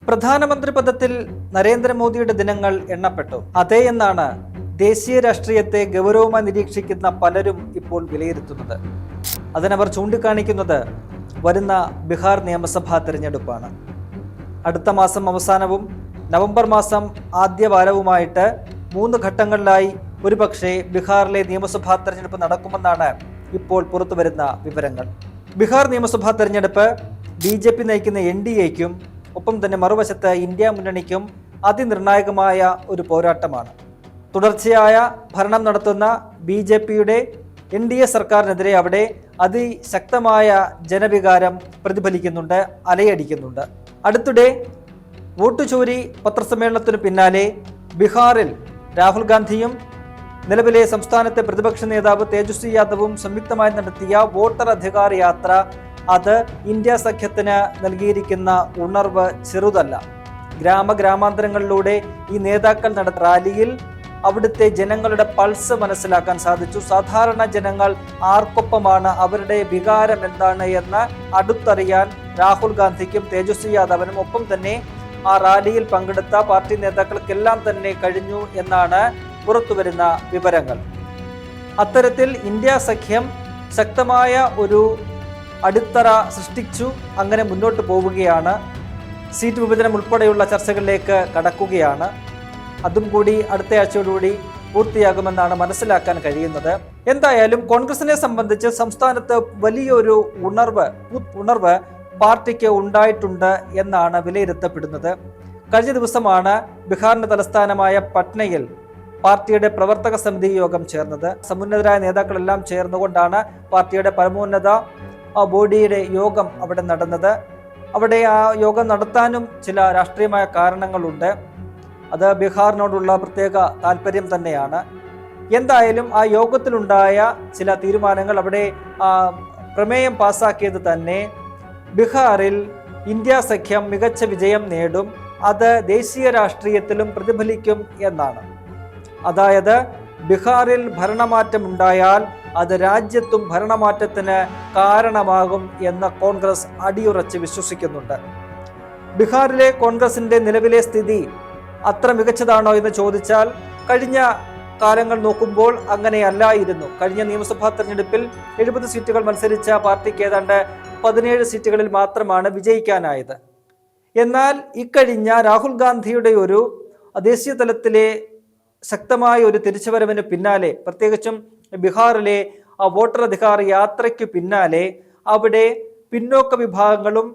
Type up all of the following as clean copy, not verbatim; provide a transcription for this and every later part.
പ്രധാനമന്ത്രി പദത്തിൽ നരേന്ദ്രമോദിയുടെ ദിനങ്ങൾ എണ്ണപ്പെട്ടു. അതേ എന്നാണ് ദേശീയ രാഷ്ട്രീയത്തെ ഗൗരവമായി നിരീക്ഷിക്കുന്ന പലരും ഇപ്പോൾ വിലയിരുത്തുന്നത്. അതിനവർ ചൂണ്ടിക്കാണിക്കുന്നത് വരുന്ന ബീഹാർ നിയമസഭാ തെരഞ്ഞെടുപ്പാണ്. അടുത്ത മാസം അവസാനവും നവംബർ മാസം ആദ്യ വാരവുമായിട്ട് 3 ഘട്ടങ്ങളിലായി ഒരുപക്ഷെ ബീഹാറിലെ നിയമസഭാ തെരഞ്ഞെടുപ്പ് നടക്കുമെന്നാണ് ഇപ്പോൾ പുറത്തുവരുന്ന വിവരങ്ങൾ. ബീഹാർ നിയമസഭാ തെരഞ്ഞെടുപ്പ് BJP നയിക്കുന്ന NDAയ്ക്കും ഒപ്പം തന്നെ മറുവശത്ത് ഇന്ത്യ മുന്നണിക്കും അതിനിർണായകമായ ഒരു പോരാട്ടമാണ്. തുടർച്ചയായ ഭരണം നടത്തുന്ന BJPയുടെ NDA സർക്കാരിനെതിരെ അവിടെ അതിശക്തമായ ജനവികാരം പ്രതിഫലിക്കുന്നുണ്ട്, അലയടിക്കുന്നുണ്ട്. അടുത്തിടെ വോട്ട് ചോരി പത്രസമ്മേളനത്തിനു പിന്നാലെ ബീഹാറിൽ രാഹുൽ ഗാന്ധിയും നിലവിലെ സംസ്ഥാനത്തെ പ്രതിപക്ഷ നേതാവ് തേജസ്വി യാദവും സംയുക്തമായി നടത്തിയ വോട്ടർ അധികാർ യാത്ര അത് ഇന്ത്യ സഖ്യത്തിന് നൽകിയിരിക്കുന്ന ഉണർവ് ചെറുതല്ല. ഗ്രാമാന്തരങ്ങളിലൂടെ ഈ നേതാക്കൾ നടത്തിയ റാലിയിൽ അവിടുത്തെ ജനങ്ങളുടെ പൾസ് മനസ്സിലാക്കാൻ സാധിച്ചു. സാധാരണ ജനങ്ങൾ ആർക്കൊപ്പമാണ്, അവരുടെ വികാരം എന്താണ് എന്ന് അടുത്തറിയാൻ രാഹുൽ ഗാന്ധിക്കും തേജസ്വി യാദവിനും ഒപ്പം തന്നെ ആ റാലിയിൽ പങ്കെടുത്ത പാർട്ടി നേതാക്കൾക്കെല്ലാം തന്നെ കഴിഞ്ഞു എന്നാണ് പുറത്തുവരുന്ന വിവരങ്ങൾ. അത്തരത്തിൽ ഇന്ത്യ സഖ്യം ശക്തമായ ഒരു അടിത്തറ സൃഷ്ടിച്ചു, അങ്ങനെ മുന്നോട്ട് പോവുകയാണ്. സീറ്റ് വിഭജനം ഉൾപ്പെടെയുള്ള ചർച്ചകളിലേക്ക് കടക്കുകയാണ്. അതും കൂടി അടുത്ത ആഴ്ചയോടുകൂടി പൂർത്തിയാകുമെന്നാണ് മനസ്സിലാക്കാൻ കഴിയുന്നത്. എന്തായാലും കോൺഗ്രസിനെ സംബന്ധിച്ച് സംസ്ഥാനത്ത് വലിയൊരു ഉണർവ് പാർട്ടിക്ക് ഉണ്ടായിട്ടുണ്ട് എന്നാണ് വിലയിരുത്തപ്പെടുന്നത്. കഴിഞ്ഞ ദിവസമാണ് ബീഹാറിന്റെ തലസ്ഥാനമായ പട്നയിൽ പാർട്ടിയുടെ പ്രവർത്തക സമിതി യോഗം ചേർന്നത്. സമുന്നതരായ നേതാക്കളെല്ലാം ചേർന്നുകൊണ്ടാണ് പാർട്ടിയുടെ പരമോന്നത ബോഡിയുടെ യോഗം അവിടെ നടന്നത്. അവിടെ ആ യോഗം നടത്താനും ചില രാഷ്ട്രീയമായ കാരണങ്ങളുണ്ട്. അത് ബീഹാറിനോടുള്ള പ്രത്യേക താല്പര്യം തന്നെയാണ്. എന്തായാലും ആ യോഗത്തിലുണ്ടായ ചില തീരുമാനങ്ങൾ, അവിടെ പ്രമേയം പാസാക്കിയത് തന്നെ ബീഹാറിൽ ഇന്ത്യ സഖ്യം മികച്ച വിജയം നേടും, അത് ദേശീയ രാഷ്ട്രീയത്തിലും പ്രതിഫലിക്കും എന്നാണ്. അതായത് ബീഹാറിൽ ഭരണമാറ്റം ഉണ്ടായാൽ അത് രാജ്യത്തും ഭരണമാറ്റത്തിന് കാരണമാകും എന്ന് കോൺഗ്രസ് അടിയുറച്ച് വിശ്വസിക്കുന്നുണ്ട്. ബീഹാറിലെ കോൺഗ്രസിന്റെ നിലവിലെ സ്ഥിതി അത്ര മികച്ചതാണോ എന്ന് ചോദിച്ചാൽ കഴിഞ്ഞ കാലങ്ങൾ നോക്കുമ്പോൾ അങ്ങനെയല്ലായിരുന്നു. കഴിഞ്ഞ നിയമസഭാ തെരഞ്ഞെടുപ്പിൽ 70 സീറ്റുകൾ മത്സരിച്ച പാർട്ടിക്ക് ഏതാണ്ട് 17 സീറ്റുകളിൽ മാത്രമാണ് വിജയിക്കാനായത്. എന്നാൽ ഇക്കഴിഞ്ഞ രാഹുൽ ഗാന്ധിയുടെ ഒരു ദേശീയ തലത്തിലെ ശക്തമായ ഒരു തിരിച്ചുവരവിന് പിന്നാലെ, പ്രത്യേകിച്ചും ബീഹാറിലെ വോട്ടർ അധികാർ യാത്രയ്ക്ക് പിന്നാലെ അവിടെ പിന്നോക്ക വിഭാഗങ്ങളും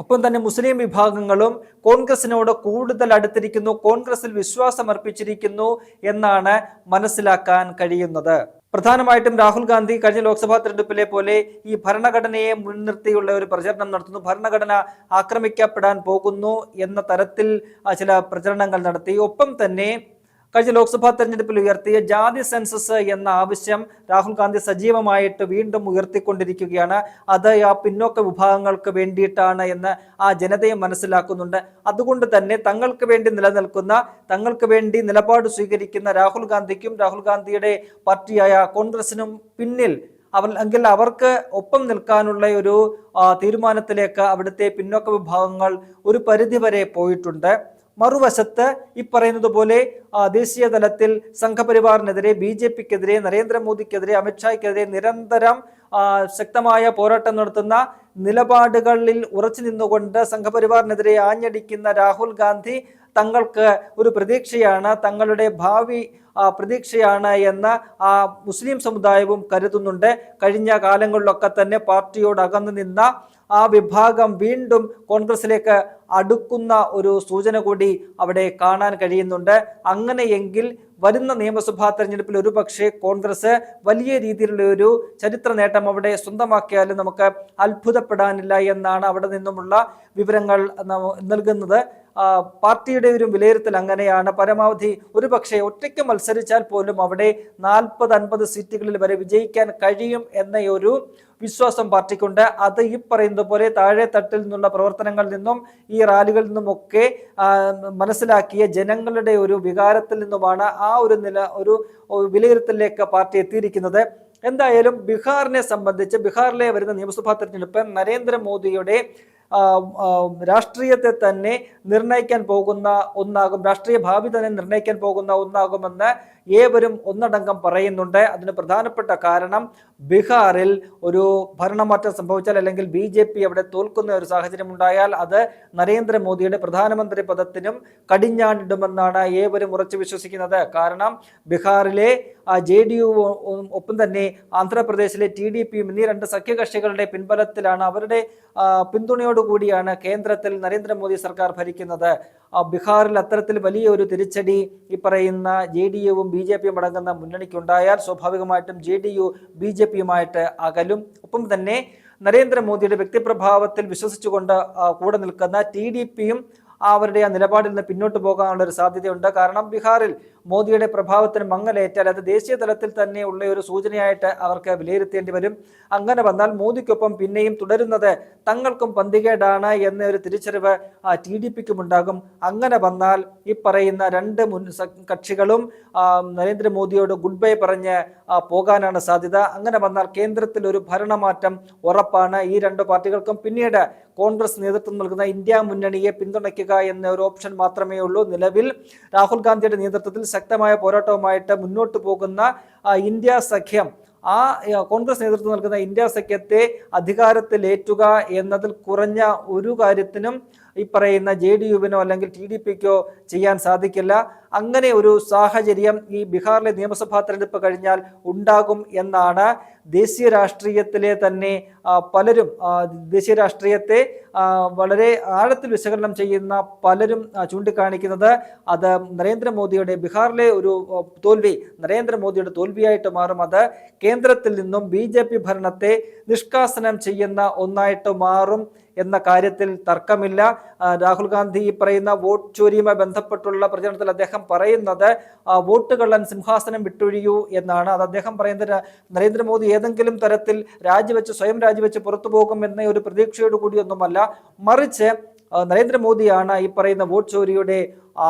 ഒപ്പം തന്നെ മുസ്ലിം വിഭാഗങ്ങളും കോൺഗ്രസിനോട് കൂടുതൽ അടുത്തിരിക്കുന്നു, കോൺഗ്രസിൽ വിശ്വാസം അർപ്പിച്ചിരിക്കുന്നു എന്നാണ് മനസ്സിലാക്കാൻ കഴിയുന്നത്. പ്രധാനമായിട്ടും രാഹുൽ ഗാന്ധി കഴിഞ്ഞ ലോക്സഭാ തെരഞ്ഞെടുപ്പിലെ പോലെ ഈ ഭരണഘടനയെ മുൻനിർത്തിയുള്ള ഒരു പ്രചരണം നടത്തുന്നു. ഭരണഘടന ആക്രമിക്കപ്പെടാൻ പോകുന്നു എന്ന തരത്തിൽ ചില പ്രചരണങ്ങൾ നടത്തി. ഒപ്പം തന്നെ കഴിഞ്ഞ ലോക്സഭാ തെരഞ്ഞെടുപ്പിൽ ഉയർത്തിയ ജാതി സെൻസസ് എന്ന ആവശ്യം രാഹുൽ ഗാന്ധി സജീവമായിട്ട് വീണ്ടും ഉയർത്തിക്കൊണ്ടിരിക്കുകയാണ്. അത് ആ പിന്നോക്ക വിഭാഗങ്ങൾക്ക് വേണ്ടിയിട്ടാണ് എന്ന് ആ ജനതയെ മനസ്സിലാക്കുന്നുണ്ട്. അതുകൊണ്ട് തന്നെ തങ്ങൾക്ക് വേണ്ടി നിലനിൽക്കുന്ന, തങ്ങൾക്ക് വേണ്ടി നിലപാട് സ്വീകരിക്കുന്ന രാഹുൽ ഗാന്ധിക്കും രാഹുൽ ഗാന്ധിയുടെ പാർട്ടിയായ കോൺഗ്രസിനും പിന്നിൽ എങ്കിൽ അവർക്ക് ഒപ്പം നിൽക്കാനുള്ള ഒരു തീരുമാനത്തിലേക്ക് അവിടുത്തെ പിന്നോക്ക വിഭാഗങ്ങൾ ഒരു പരിധിവരെ പോയിട്ടുണ്ട്. മറുവശത്ത് ഈ പറയുന്നത് പോലെ ദേശീയ തലത്തിൽ സംഘപരിവാറിനെതിരെ, BJPക്കെതിരെ, നരേന്ദ്രമോദിക്കെതിരെ, അമിത്ഷായ്ക്കെതിരെ നിരന്തരം ശക്തമായ പോരാട്ടം നടത്തുന്ന നിലപാടുകളിൽ ഉറച്ചു നിന്നുകൊണ്ട് സംഘപരിവാറിനെതിരെ ആഞ്ഞടിക്കുന്ന രാഹുൽ ഗാന്ധി തങ്ങൾക്ക് ഒരു പ്രതീക്ഷയാണ്, തങ്ങളുടെ ഭാവി പ്രതീക്ഷയാണ് എന്ന് മുസ്ലിം സമുദായവും കരുതുന്നുണ്ട്. കഴിഞ്ഞ കാലങ്ങളിലൊക്കെ തന്നെ പാർട്ടിയോട് അകന്നു നിന്ന ആ വിഭാഗം വീണ്ടും കോൺഗ്രസിലേക്ക് അടുക്കുന്ന ഒരു സൂചന കൂടി അവിടെ കാണാൻ കഴിയുന്നുണ്ട്. അങ്ങനെയെങ്കിൽ വരുന്ന നിയമസഭാ തെരഞ്ഞെടുപ്പിൽ ഒരുപക്ഷെ കോൺഗ്രസ് വലിയ രീതിയിലുള്ള ഒരു ചരിത്ര നേട്ടം അവിടെ സ്വന്തമാക്കിയാലും നമുക്ക് അത്ഭുതപ്പെടാനില്ല എന്നാണ് അവിടെ നിന്നുമുള്ള വിവരങ്ങൾ നൽകുന്നത്. പാർട്ടിയുടെ ഒരു വിലയിരുത്തൽ അങ്ങനെയാണ്. പരമാവധി ഒരുപക്ഷെ ഒറ്റയ്ക്ക് മത്സരിച്ചാൽ പോലും അവിടെ 40-50 സീറ്റുകളിൽ വരെ വിജയിക്കാൻ കഴിയും എന്ന ഒരു വിശ്വാസം പാർട്ടിക്കുണ്ട്. അത് ഈ പറയുന്നത് പോലെ താഴെ തട്ടിൽ നിന്നുള്ള പ്രവർത്തനങ്ങളിൽ നിന്നും ഈ റാലികളിൽ നിന്നുമൊക്കെ മനസ്സിലാക്കിയ ജനങ്ങളുടെ ഒരു വികാരത്തിൽ നിന്നുമാണ് ആ ഒരു വിലയിരുത്തലിലേക്ക് പാർട്ടി എത്തിയിരിക്കുന്നത്. എന്തായാലും ബീഹാറിനെ സംബന്ധിച്ച് ബീഹാറിലെ വരുന്ന നിയമസഭാ തെരഞ്ഞെടുപ്പ് നരേന്ദ്രമോദിയുടെ രാഷ്ട്രീയത്തെ തന്നെ നിർണ്ണയിക്കാൻ പോകുന്ന ഒന്നാകും, രാഷ്ട്രീയ ഭാവി തന്നെ നിർണ്ണയിക്കാൻ പോകുന്ന ഒന്നാകുമെന്ന് ഏവരും ഒന്നടങ്കം പറയുന്നുണ്ട്. അതിന് പ്രധാനപ്പെട്ട കാരണം ബീഹാറിൽ ഒരു ഭരണമാറ്റം സംഭവിച്ചാൽ അല്ലെങ്കിൽ BJP അവിടെ തോൽക്കുന്ന ഒരു സാഹചര്യം ഉണ്ടായാൽ അത് നരേന്ദ്രമോദിയുടെ പ്രധാനമന്ത്രി പദത്തിനും കടിഞ്ഞാണിടുമെന്നാണ് ഏവരും ഉറച്ചു വിശ്വസിക്കുന്നത്. കാരണം ബീഹാറിലെ JDU ഒപ്പം തന്നെ ആന്ധ്രാപ്രദേശിലെ TDPയും എന്നീ രണ്ട് സഖ്യകക്ഷികളുടെ പിൻബലത്തിലാണ്, അവരുടെ പിന്തുണയോടുകൂടിയാണ് കേന്ദ്രത്തിൽ നരേന്ദ്രമോദി സർക്കാർ ഭരിക്കുന്നത്. ബീഹാറിൽ അത്തരത്തിൽ വലിയ ഒരു തിരിച്ചടി ഈ പറയുന്ന JDUവും BJPയും അടങ്ങുന്ന മുന്നണിക്കുണ്ടായാൽ സ്വാഭാവികമായിട്ടും JDU BJPയുമായിട്ട് അകലും. ഒപ്പം തന്നെ നരേന്ദ്രമോദിയുടെ വ്യക്തിപ്രഭാവത്തിൽ വിശ്വസിച്ചുകൊണ്ട് കൂടെ നിൽക്കുന്ന TDPയും അവരുടെ ആ നിലപാടിൽ നിന്ന് പിന്നോട്ട് പോകാനുള്ള ഒരു സാധ്യതയുണ്ട്. കാരണം ബീഹാറിൽ മോദിയുടെ പ്രഭാവത്തിന് മങ്ങലേറ്റാൽ അത് ദേശീയ തലത്തിൽ തന്നെ ഉള്ള ഒരു സൂചനയായിട്ട് അവർക്ക് വിലയിരുത്തേണ്ടി വരും. അങ്ങനെ വന്നാൽ മോദിക്കൊപ്പം പിന്നെയും തുടരുന്നത് തങ്ങൾക്കും പന്തികേടാണ് എന്ന ഒരു തിരിച്ചറിവ് TDPക്കും ഉണ്ടാകും. അങ്ങനെ വന്നാൽ ഈ പറയുന്ന രണ്ട് കക്ഷികളും നരേന്ദ്രമോദിയോട് ഗുഡ് ബൈ പറഞ്ഞ് പോകാനാണ് സാധ്യത. അങ്ങനെ വന്നാൽ കേന്ദ്രത്തിൽ ഒരു ഭരണമാറ്റം ഉറപ്പാണ്. ഈ രണ്ട് പാർട്ടികൾക്കും പിന്നീട് കോൺഗ്രസ് നേതൃത്വം നൽകുന്ന ഇന്ത്യ മുന്നണിയെ പിന്തുണയ്ക്കുക എന്ന ഒരു ഓപ്ഷൻ മാത്രമേ ഉള്ളൂ. നിലവിൽ രാഹുൽ ഗാന്ധിയുടെ നേതൃത്വത്തിൽ ശക്തമായ പോരാട്ടവുമായിട്ട് മുന്നോട്ട് പോകുന്ന ഇന്ത്യ സഖ്യം, ആ കോൺഗ്രസ് നേതൃത്വം നൽകുന്ന ഇന്ത്യ സഖ്യത്തെ അധികാരത്തിലേറ്റുക എന്നതിൽ കുറഞ്ഞ ഒരു കാര്യത്തിനും ഈ പറയുന്ന JDUവിനോ അല്ലെങ്കിൽ TDPക്കോ ചെയ്യാൻ സാധിക്കില്ല. അങ്ങനെ ഒരു സാഹചര്യം ഈ ബീഹാറിലെ നിയമസഭാ തെരഞ്ഞെടുപ്പ് കഴിഞ്ഞാൽ ഉണ്ടാകും എന്നാണ് ദേശീയ രാഷ്ട്രീയത്തിലെ തന്നെ പലരും, ദേശീയ രാഷ്ട്രീയത്തെ വളരെ ആഴത്തിൽ വിശകലനം ചെയ്യുന്ന പലരും ചൂണ്ടിക്കാണിക്കുന്നത്. അത് നരേന്ദ്രമോദിയുടെ ബീഹാറിലെ ഒരു തോൽവി നരേന്ദ്രമോദിയുടെ തോൽവിയായിട്ട് മാറും. അത് കേന്ദ്രത്തിൽ നിന്നും BJP ഭരണത്തെ നിഷ്കാസനം ചെയ്യുന്ന ഒന്നായിട്ട് മാറും എന്ന കാര്യത്തിൽ തർക്കമില്ല. രാഹുൽ ഗാന്ധി പറയുന്ന വോട്ട് ചോരിയുമായി ബന്ധപ്പെട്ടുള്ള പ്രചരണത്തിൽ അദ്ദേഹം പറയുന്നത് വോട്ട് കള്ളൻ സിംഹാസനം വിട്ടൊഴിയൂ എന്നാണ്. അത് അദ്ദേഹം പറയുന്നത് നരേന്ദ്രമോദി ഏതെങ്കിലും തരത്തിൽ സ്വയം രാജിവെച്ച് പുറത്തു പോകും എന്ന ഒരു പ്രതീക്ഷയോട് കൂടിയൊന്നുമല്ല, മറിച്ച് നരേന്ദ്രമോദിയാണ് ഈ പറയുന്ന വോട്ട് ചോരിയുടെ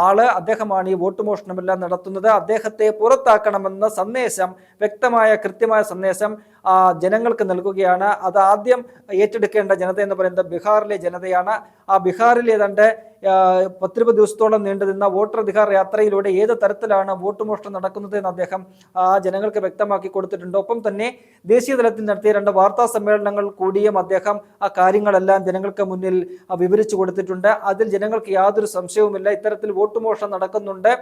ആള്, അദ്ദേഹമാണ് ഈ വോട്ട് മോഷണമെല്ലാം നടത്തുന്നത്. അദ്ദേഹത്തെ പുറത്താക്കണമെന്ന സന്ദേശം, വ്യക്തമായ കൃത്യമായ സന്ദേശം ജനങ്ങൾക്ക് നൽകുകയാണ്. അത് ആദ്യം ഏറ്റെടുക്കേണ്ട ജനത എന്ന് പറയുന്നത് ബീഹാറിലെ ജനതയാണ്. ആ ബീഹാറിൽ ഏതാണ്ട് 10-20 ദിവസത്തോളം നീണ്ടുനിന്ന വോട്ടധികാർ യാത്രയിലൂടെ ഏത് തരത്തിലാണ് വോട്ട് മോഷണം നടക്കുന്നത് എന്ന് അദ്ദേഹം ജനങ്ങൾക്ക് വ്യക്തമാക്കി കൊടുത്തിട്ടുണ്ട്. ഒപ്പം തന്നെ ദേശീയ തലത്തിൽ നടത്തിയ 2 വാർത്താ സമ്മേളനങ്ങൾ കൂടിയും അദ്ദേഹം ആ കാര്യങ്ങളെല്ലാം ജനങ്ങൾക്ക് മുന്നിൽ വിവരിച്ചു കൊടുത്തിട്ടുണ്ട്. അതിൽ ജനങ്ങൾക്ക് യാതൊരു സംശയവുമില്ല, ഇത്തരത്തിൽ വോട്ട് മോഷണം നടക്കുന്നുണ്ട്.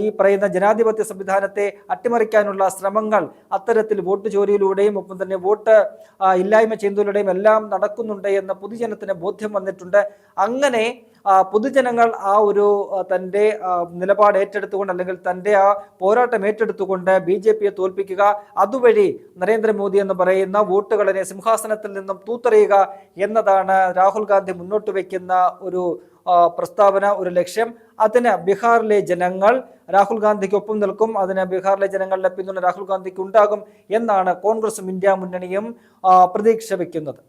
ഈ പറയുന്ന ജനാധിപത്യ സംവിധാനത്തെ അട്ടിമറിക്കാനുള്ള ശ്രമങ്ങൾ അത്തരത്തിൽ വോട്ട് ചോരിയിലൂടെയും ഒപ്പം തന്നെ വോട്ട് ഇല്ലായ്മ ചെയ്യുന്നതിലൂടെയും എല്ലാം നടക്കുന്നുണ്ട് എന്ന് പൊതുജനത്തിന് ബോധ്യം വന്നിട്ടുണ്ട്. അങ്ങനെ പൊതുജനങ്ങൾ ആ ഒരു തൻ്റെ നിലപാട് ഏറ്റെടുത്തുകൊണ്ട് അല്ലെങ്കിൽ തൻ്റെ ആ പോരാട്ടം ഏറ്റെടുത്തുകൊണ്ട് BJPയെ തോൽപ്പിക്കുക, അതുവഴി നരേന്ദ്രമോദി എന്ന് പറയുന്ന വോട്ടുകളെ സിംഹാസനത്തിൽ നിന്നും തൂത്തെറിയുക എന്നതാണ് രാഹുൽ ഗാന്ധി മുന്നോട്ട് വയ്ക്കുന്ന ഒരു പ്രസ്താവന, ഒരു ലക്ഷ്യം. അതിന് ബീഹാറിലെ ജനങ്ങൾ രാഹുൽ ഗാന്ധിക്കൊപ്പം നിൽക്കും. അതിന് ബീഹാറിലെ ജനങ്ങളുടെ പിന്തുണ രാഹുൽ ഗാന്ധിക്ക് ഉണ്ടാകും എന്നാണ് കോൺഗ്രസും ഇന്ത്യ മുന്നണിയും പ്രതീക്ഷ വയ്ക്കുന്നത്.